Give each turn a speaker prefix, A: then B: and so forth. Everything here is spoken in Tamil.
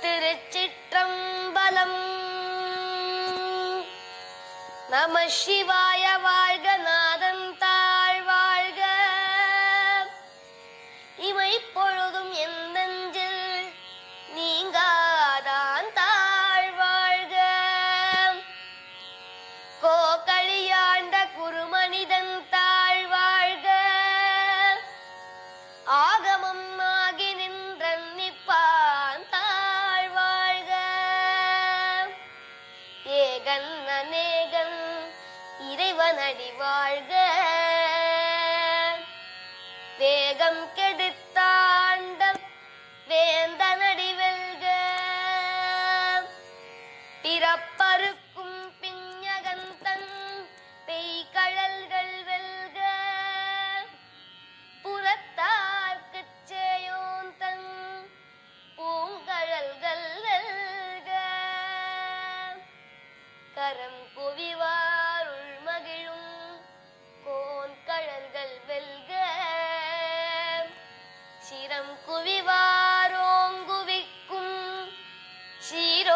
A: திருச்சிற்றம்பலம். நம சிவாய. வாழ்க நாதன் தாழ் வாழ்க. இமை பொழுதும் என் நெஞ்சில் நீங்காதான் தாழ் வாழ்க. கோக்களியாண்ட குருமனிதன் தாழ் வாழ்க. ஆகமம் ஆகி நின்றன் நிப்பான் தாழ் வாழ்க. ஏகன் அநேகன் இறைவனடி வாழ்க. வேகம் கெடுத்தாண்ட வேந்தனடி வெல்க. பிறப்பருக்கும் பிஞகந்தன் பெய்கழல்கள் வெல்க. புறத்தார்க்குச் சேயோந்தன் பூங்கழல்கள் வெல்க. கரம் குவிவார் உள்மகிழும் கோன்கழல்கள் வெல்க. சிரம் குவிவாரோங்குவிக்கும் சீரோ